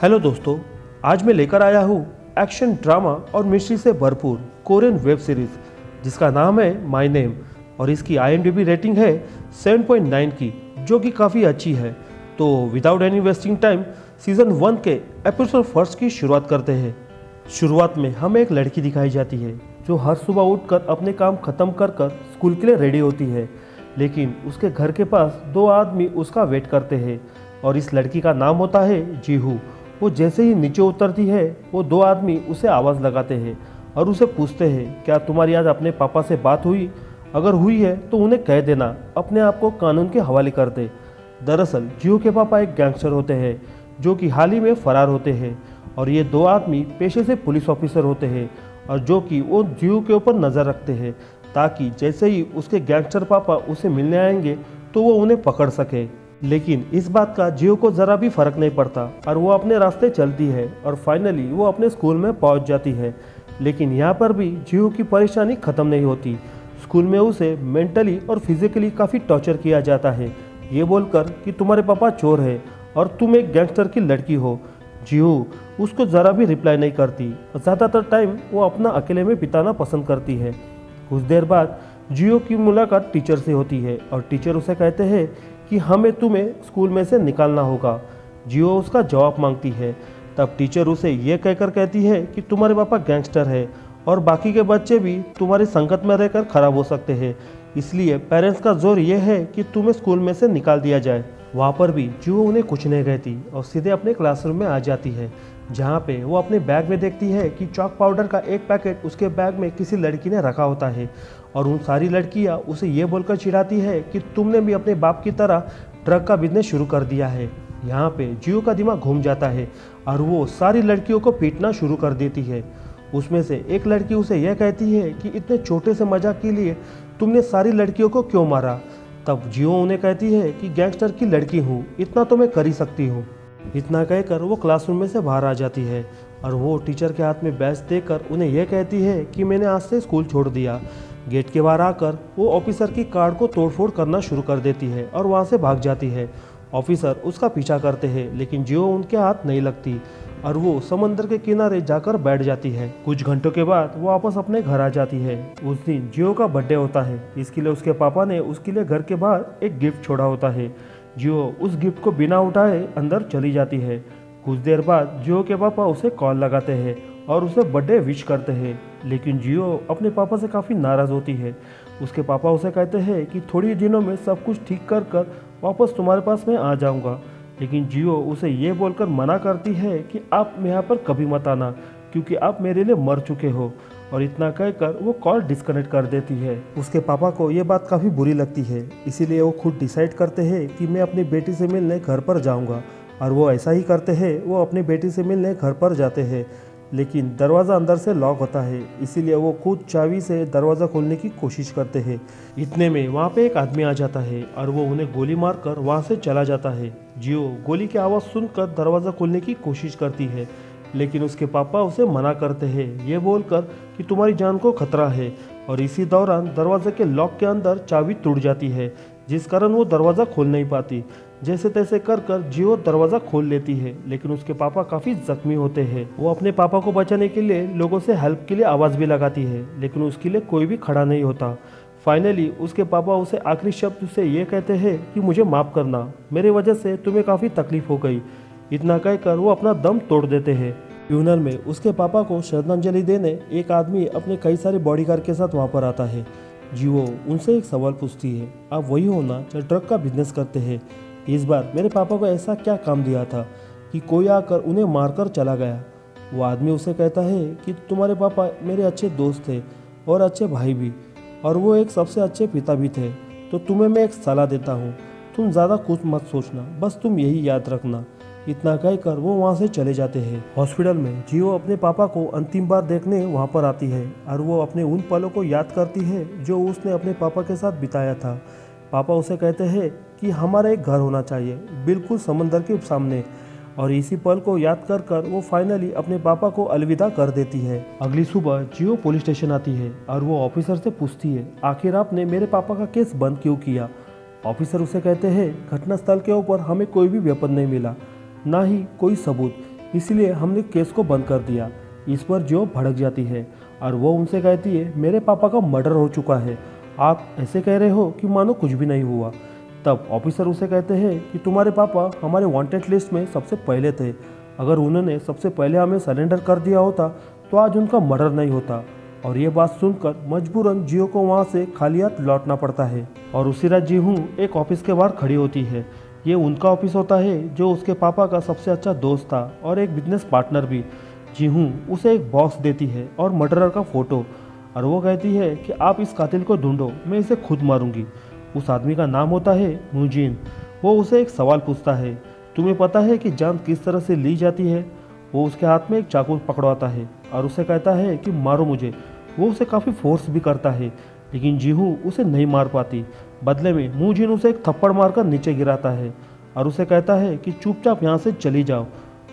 Hello दोस्तों, आज मैं लेकर आया हूँ एक्शन ड्रामा और मिस्ट्री से भरपूर कोरियन वेब सीरीज जिसका नाम है माय नेम और इसकी IMDb रेटिंग है 7.9 की, जो कि काफ़ी अच्छी है। तो without any wasting time season 1 के एपिसोड फर्स्ट की शुरुआत करते हैं। शुरुआत में हमें एक लड़की दिखाई जाती है जो हर सुबह उठकर अपने काम खत्म कर कर स्कूल के लिए रेडी होती है, लेकिन उसके घर के पास दो आदमी उसका वेट करते हैं और इस लड़की का नाम होता है जीहू। वो जैसे ही नीचे उतरती है वो दो आदमी उसे आवाज़ लगाते हैं और उसे पूछते हैं, क्या तुम्हारी आज अपने पापा से बात हुई? अगर हुई है तो उन्हें कह देना अपने आप को कानून के हवाले कर दे। दरअसल जीहू के पापा एक गैंगस्टर होते हैं जो कि हाल ही में फरार होते हैं और ये दो आदमी पेशे से पुलिस ऑफिसर होते हैं और जो कि वो जीहू के ऊपर नज़र रखते हैं ताकि जैसे ही उसके गैंगस्टर पापा उसे मिलने आएंगे तो वो उन्हें पकड़ सके। लेकिन इस बात का जियो को ज़रा भी फर्क नहीं पड़ता और वो अपने रास्ते चलती है और फाइनली वो अपने स्कूल में पहुंच जाती है। लेकिन यहाँ पर भी जियो की परेशानी ख़त्म नहीं होती। स्कूल में उसे मेंटली और फिजिकली काफ़ी टॉर्चर किया जाता है, ये बोलकर कि तुम्हारे पापा चोर है और तुम एक गैंगस्टर की लड़की हो। जियो उसको ज़रा भी रिप्लाई नहीं करती और ज़्यादातर टाइम वो अपना अकेले में बिताना पसंद करती है। कुछ देर बाद जियो की मुलाकात टीचर से होती है और टीचर उसे कहते हैं कि हमें तुम्हें स्कूल में से निकालना होगा। जियो उसका जवाब मांगती है, तब टीचर उसे ये कहकर कहती है कि तुम्हारे पापा गैंगस्टर है और बाकी के बच्चे भी तुम्हारी संगत में रहकर खराब हो सकते हैं, इसलिए पेरेंट्स का जोर ये है कि तुम्हें स्कूल में से निकाल दिया जाए। वहाँ पर भी जियो उन्हें कुछ नहीं कहती और सीधे अपने क्लासरूम में आ जाती है, जहाँ पे वो अपने बैग में देखती है कि चॉक पाउडर का एक पैकेट उसके बैग में किसी लड़की ने रखा होता है और उन सारी लड़कियाँ उसे ये बोलकर चिढ़ाती है कि तुमने भी अपने बाप की तरह ड्रग का बिजनेस शुरू कर दिया है। यहाँ पे जियो का दिमाग घूम जाता है और वो सारी लड़कियों को पीटना शुरू कर देती है। उसमें से एक लड़की उसे यह कहती है कि इतने छोटे से मजाक के लिए तुमने सारी लड़कियों को क्यों मारा? तब जियो उन्हें कहती है कि गैंगस्टर की लड़की हूँ, इतना तो मैं कर ही सकती हूँ। इतना कहकर वो क्लासरूम में से बाहर आ जाती है और वो टीचर के हाथ में बैच देकर उन्हें यह कहती है कि मैंने आज से स्कूल छोड़ दिया। गेट के बाहर आकर वो ऑफिसर की कार को तोड़फोड़ करना शुरू कर देती है और वहाँ से भाग जाती है। ऑफिसर उसका पीछा करते हैं लेकिन जियो उनके हाथ नहीं लगती और वो समंदर के किनारे जाकर बैठ जाती है। कुछ घंटों के बाद वो वापस अपने घर आ जाती है। उस दिन जियो का बर्थडे होता है, इसके लिए उसके पापा ने उसके लिए घर के बाहर एक गिफ्ट छोड़ा होता है। जियो उस गिफ्ट को बिना उठाए अंदर चली जाती है। कुछ देर बाद जियो के पापा उसे कॉल लगाते हैं और उसे बर्थडे विश करते हैं, लेकिन जियो अपने पापा से काफ़ी नाराज़ होती है। उसके पापा उसे कहते हैं कि थोड़ी दिनों में सब कुछ ठीक कर कर वापस तुम्हारे पास मैं आ जाऊंगा, लेकिन जियो उसे ये बोलकर मना करती है कि आप यहाँ पर कभी मत आना क्योंकि आप मेरे लिए मर चुके हो। और इतना कहकर वो कॉल डिस्कनेक्ट कर देती है। उसके पापा को ये बात काफ़ी बुरी लगती है, इसीलिए वो खुद डिसाइड करते हैं कि मैं अपनी बेटी से मिलने घर पर जाऊंगा और वो ऐसा ही करते हैं। वो अपनी बेटी से मिलने घर पर जाते हैं, लेकिन दरवाज़ा अंदर से लॉक होता है, इसीलिए वो खुद चाबी से दरवाज़ा खोलने की कोशिश करते हैं। इतने में वहाँ पे एक आदमी आ जाता है और वो उन्हें गोली मारकर वहाँ से चला जाता है। जियो गोली की आवाज़ सुनकर दरवाज़ा खोलने की कोशिश करती है, लेकिन उसके पापा उसे मना करते हैं, ये बोलकर कि तुम्हारी जान को खतरा है। और इसी दौरान दरवाजे के लॉक के अंदर चाबी टूट जाती है, जिस कारण वो दरवाज़ा खोल नहीं पाती। जैसे तैसे कर कर जियो दरवाज़ा खोल लेती है, लेकिन उसके पापा काफ़ी जख्मी होते हैं। वो अपने पापा को बचाने के लिए लोगों से हेल्प के लिए आवाज़ भी लगाती है, लेकिन उसके लिए कोई भी खड़ा नहीं होता। फाइनली उसके पापा उसे आखिरी शब्द से ये कहते हैं कि मुझे माफ़ करना, मेरी वजह से तुम्हें काफ़ी तकलीफ हो गई। इतना कहकर वो अपना दम तोड़ देते हैं। फ्यूनल में उसके पापा को श्रद्धांजलि देने एक आदमी अपने कई सारे बॉडीगार्ड के साथ वहाँ पर आता है। जियो उनसे एक सवाल पूछती है, आप वही हो ना जो ड्रग का बिजनेस करते हैं? इस बार मेरे पापा को ऐसा क्या काम दिया था कि कोई आकर उन्हें मारकर चला गया? वो आदमी उसे कहता है कि तुम्हारे पापा मेरे अच्छे दोस्त थे और अच्छे भाई भी, और वो एक सबसे अच्छे पिता भी थे। तो तुम्हें मैं एक सलाह देता हूँ, तुम ज़्यादा कुछ मत सोचना, बस तुम यही याद रखना। इतना कहकर वो वहाँ से चले जाते हैं। हॉस्पिटल में जियो अपने पापा को अंतिम बार देखने वहाँ पर आती है और वो अपने उन पलों को याद करती है जो उसने अपने पापा के साथ बिताया था। पापा उसे कहते हैं कि हमारा एक घर होना चाहिए बिल्कुल समंदर के सामने, और इसी पल को याद कर कर वो फाइनली अपने पापा को अलविदा कर देती है। अगली सुबह जियो पुलिस स्टेशन आती है और वो ऑफिसर से पूछती है, आखिर आपने मेरे पापा का केस बंद क्यों किया? ऑफिसर उसे कहते हैं, घटनास्थल के ऊपर हमें कोई भी वेपन नहीं मिला, ना ही कोई सबूत, इसलिए हमने केस को बंद कर दिया। इस पर जियो भड़क जाती है और वो उनसे कहती है मेरे पापा का मर्डर हो चुका है, आप ऐसे कह रहे हो कि मानो कुछ भी नहीं हुआ। तब ऑफिसर उसे कहते हैं कि तुम्हारे पापा हमारे वांटेड लिस्ट में सबसे पहले थे, अगर उन्होंने सबसे पहले हमें सरेंडर कर दिया होता तो आज उनका मर्डर नहीं होता। और ये बात सुनकर मजबूरन जियो को वहाँ से खाली हाथ लौटना पड़ता है। और उसी रात जीहू एक ऑफिस के बाहर खड़ी होती है। ये उनका ऑफिस होता है जो उसके पापा का सबसे अच्छा दोस्त था और एक बिजनेस पार्टनर भी। जीहू उसे एक बॉक्स देती है और मर्डरर का फोटो, और वो कहती है कि आप इस कातिल को ढूंढो, मैं इसे खुद मारूंगी। उस आदमी का नाम होता है मुजीन। वो उसे एक सवाल पूछता है, तुम्हें पता है कि जान किस तरह से ली जाती है? वो उसके हाथ में एक चाकू पकड़वाता है और उसे कहता है कि मारो मुझे। वो उसे काफ़ी फोर्स भी करता है, लेकिन जीहू उसे नहीं मार पाती। बदले में मुजीन उसे एक थप्पड़ मारकर नीचे गिराता है और उसे कहता है कि चुपचाप यहाँ से चली जाओ।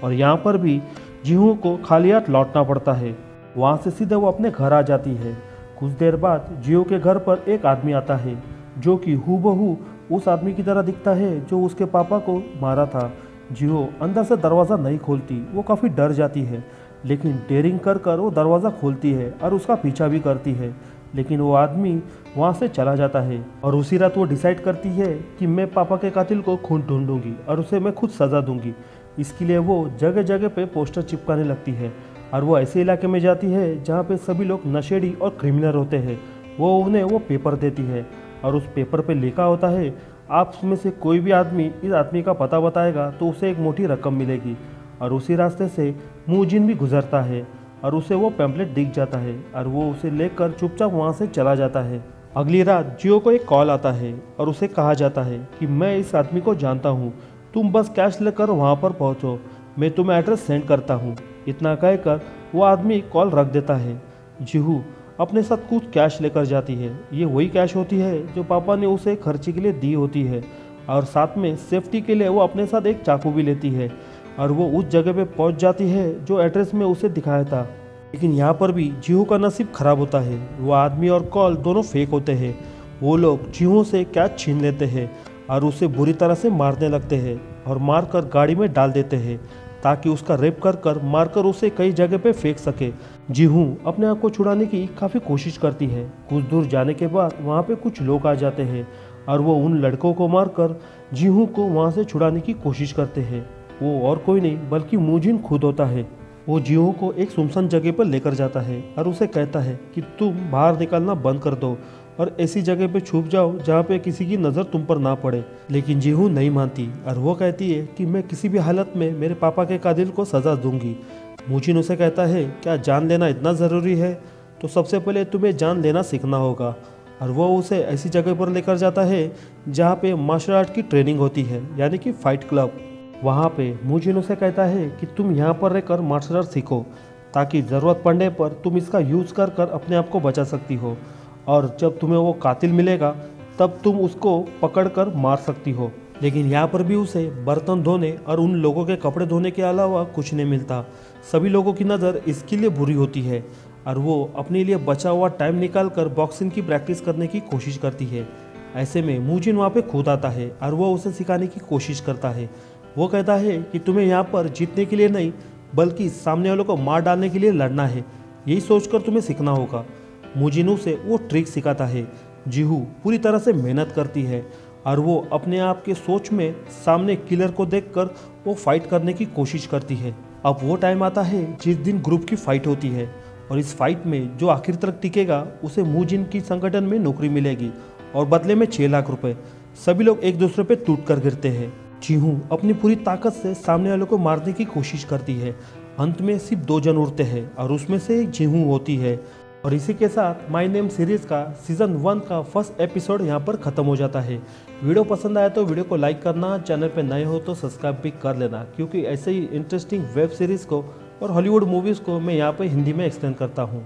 और यहाँ पर भी जीहू को खाली हाथ लौटना पड़ता है। वहाँ से सीधे वो अपने घर आ जाती है। कुछ देर बाद जियो के घर पर एक आदमी आता है जो कि हूबहू उस आदमी की तरह दिखता है जो उसके पापा को मारा था। जियो अंदर से दरवाज़ा नहीं खोलती, वो काफ़ी डर जाती है, लेकिन डेयरिंग कर कर वो दरवाज़ा खोलती है और उसका पीछा भी करती है, लेकिन वो आदमी वहाँ से चला जाता है। और उसी रात वो डिसाइड करती है कि मैं पापा के कातिल को खून ढूंढूंगी और उसे मैं खुद सज़ा दूंगी। इसके लिए वो जगह जगह पे पोस्टर चिपकाने लगती है और वो ऐसे इलाके में जाती है जहाँ पे सभी लोग नशेड़ी और क्रिमिनल होते हैं। वो उन्हें वो पेपर देती है और उस पेपर पे लिखा होता है आप में से कोई भी आदमी इस आदमी का पता बताएगा तो उसे एक मोटी रकम मिलेगी। और उसी रास्ते से मुजीन भी गुजरता है और उसे वो पैम्पलेट दिख जाता है और वो उसे लेकर चुपचाप वहाँ से चला जाता है। अगली रात जियो को एक कॉल आता है और उसे कहा जाता है कि मैं इस आदमी को जानता हूँ, तुम बस कैश लेकर वहाँ पर पहुँचो, मैं तुम्हें एड्रेस सेंड करता हूँ। इतना कहकर वो आदमी कॉल रख देता है। जिहू अपने साथ कुछ कैश लेकर जाती है। ये वही कैश होती है जो पापा ने उसे खर्चे के लिए दी होती है, और साथ में सेफ्टी के लिए वो अपने साथ एक चाकू भी लेती है और वो उस जगह पे पहुंच जाती है जो एड्रेस में उसे दिखाया था। लेकिन यहाँ पर भी जिहू का नसीब खराब होता है। वो आदमी और कॉल दोनों फेक होते हैं। वो लोग जिहू से कैश छीन लेते हैं और उसे बुरी तरह से मारने लगते हैं और मारकर गाड़ी में डाल देते हैं ताकि उसका रेप कर मारकर उसे कई जगह पे फेंक सके। जीहू अपने आप को छुड़ाने की काफ़ी कोशिश करती है। कुछ दूर जाने के बाद वहाँ पे कुछ लोग आ जाते हैं और वो उन लड़कों को मारकर जीहू को वहाँ से छुड़ाने की कोशिश करते हैं। वो और कोई नहीं बल्कि मुजीन खुद होता है। वो जीहू को एक सुनसान जगह पर लेकर जाता है और उसे कहता है कि तुम बाहर निकलना बंद कर दो और ऐसी जगह पे छुप जाओ जहाँ पे किसी की नज़र तुम पर ना पड़े। लेकिन जीहू नहीं मानती और वो कहती है कि मैं किसी भी हालत में मेरे पापा के कातिल को सज़ा दूंगी। मुजीन उसे कहता है क्या जान लेना इतना ज़रूरी है? तो सबसे पहले तुम्हें जान लेना सीखना होगा। और वो उसे ऐसी जगह पर लेकर जाता है जहाँ पे मार्शल आर्ट की ट्रेनिंग होती है, यानी कि फ़ाइट क्लब। वहाँ पे मुजीन उसे कहता है कि तुम यहाँ पर रहकर मार्शल आर्ट सीखो ताकि ज़रूरत पड़ने पर तुम इसका यूज़ कर कर अपने आप को बचा सकती हो, और जब तुम्हें वो कातिल मिलेगा तब तुम उसको पकड़कर मार सकती हो। लेकिन यहाँ पर भी उसे बर्तन धोने और उन लोगों के कपड़े धोने के अलावा कुछ नहीं मिलता। सभी लोगों की नज़र इसके लिए बुरी होती है और वो अपने लिए बचा हुआ टाइम निकाल कर बॉक्सिंग की प्रैक्टिस करने की कोशिश करती है। ऐसे में मुजीन वहाँ पे खुद आता है और वो उसे सिखाने की कोशिश करता है। वो कहता है कि तुम्हें यहाँ पर जीतने के लिए नहीं बल्कि सामने वालों को मार डालने के लिए लड़ना है, यही सोचकर तुम्हें सीखना होगा। मुजीन उसे वो ट्रिक सिखाता है। जीहू पूरी तरह से मेहनत करती है और वो अपने आप के सोच में सामने किलर को देखकर वो फाइट करने की कोशिश करती है। अब वो टाइम आता है जिस दिन ग्रुप की फाइट होती है और इस फाइट में जो आखिर तक टिकेगा उसे मुजीन की संगठन में नौकरी मिलेगी और बदले में 6 लाख रुपए। सभी लोग एक दूसरे पे टूट कर गिरते हैं। जीहू अपनी पूरी ताकत से सामने वालों को मारने की कोशिश करती है। अंत में सिर्फ 2 जन उड़ते हैं और उसमें से एक जीहू होती है। और इसी के साथ माय नेम सीरीज़ का सीज़न 1 का फर्स्ट एपिसोड यहाँ पर ख़त्म हो जाता है। वीडियो पसंद आया तो वीडियो को लाइक करना, चैनल पे नए हो तो सब्सक्राइब भी कर लेना, क्योंकि ऐसे ही इंटरेस्टिंग वेब सीरीज़ को और हॉलीवुड मूवीज़ को मैं यहाँ पर हिंदी में एक्सप्लेन करता हूँ।